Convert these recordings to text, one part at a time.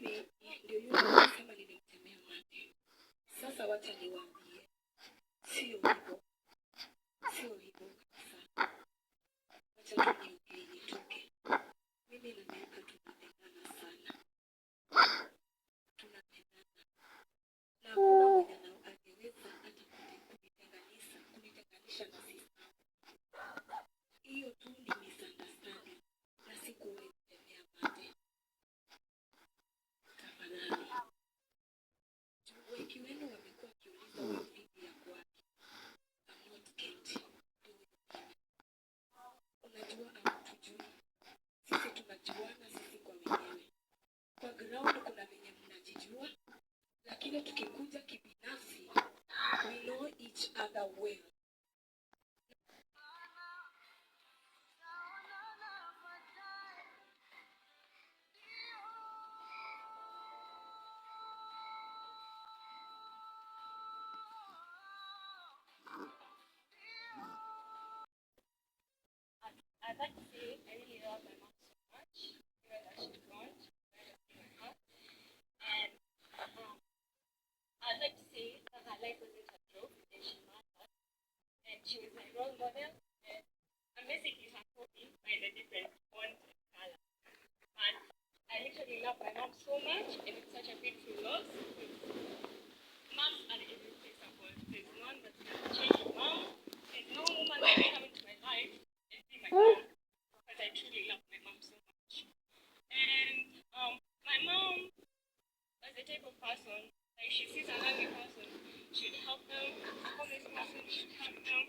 Mimi ndio yule anasema nilimtemea mate. Sasa wacha niwaambie. Sio hivyo. Sio hivyo kabisa. Wacha tu niongee nitoke. Mimi na miaka tunapendana sana. Tunapendana. Na hakuna mwenye angeweza hata kunitenganisha na sisi. Hiyo tu ni misunderstanding. Na sikuwahi kutemea mate. Tafadhali. Wengi wenu wamekuwa wakiuliza huyu bibi yako wapi. I'm not guilty. Unajua hamtujui. Sisi tunajuana sisi kwa wenyewe. Kwa ground kuna venye mnajijua. Lakini tukikuja kibinafsi, we know each other well. I'd like to say I really love my mom so much, even though she's gone, and I'd like to say that her life wasn't a joke, and she mattered, and she was my role model, and I'm basically her copy by a different font and color. But I literally love my mom so much, and it's such a beautiful loss. Moms are irreplaceable. There's none that can change your mom. There's no woman that can come into my life and be my mom, because I truly love my mom so much. And my mom was the type of person, like she sees a hungry person, she would help them, a homeless person, she would help them.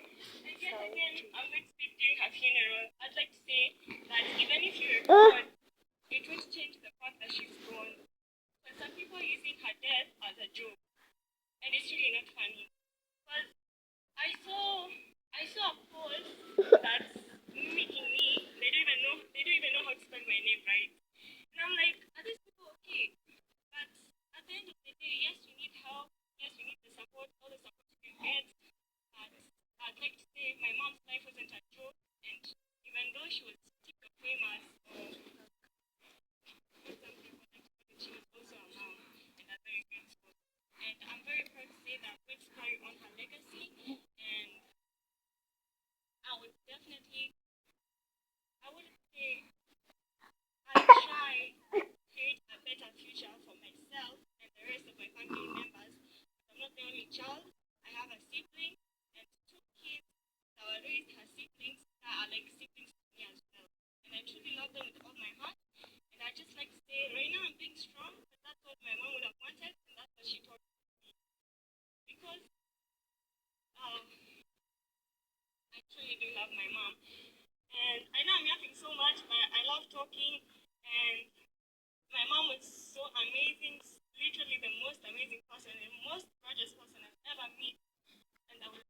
And yet again, I'm going to speak during her funeral. I'd like to say that even if you were gone, it won't change the fact that she's gone. Because some people are using her death as a joke. And it's really not funny. Because I saw a post that's mimicking me. They don't even know how to spell my name right. And I'm like, are these people okay? But at the end of the day, yes, we need help. Yes, we need the support, all the support we can get. But I'd like to say my mom's life wasn't a joke. And even though she was TikTok famous, she was also a mom and a very grateful. And I'm very proud to say that I'm going to carry on her legacy. And I would say, I'll try to create a better future for myself and the rest of my family members. I'm not the only child. I have a sibling and 2 kids that were raised her siblings that are like siblings to me as well. And I truly love them with all my heart. And I just like to say, right now I'm being strong, but that's what my mom would have wanted, and that's what she taught me. Because I truly do love my mom. And I know I'm yapping so much, but I love talking. And my mom was so amazing, literally the most amazing person, the most gorgeous person I've ever met. And I was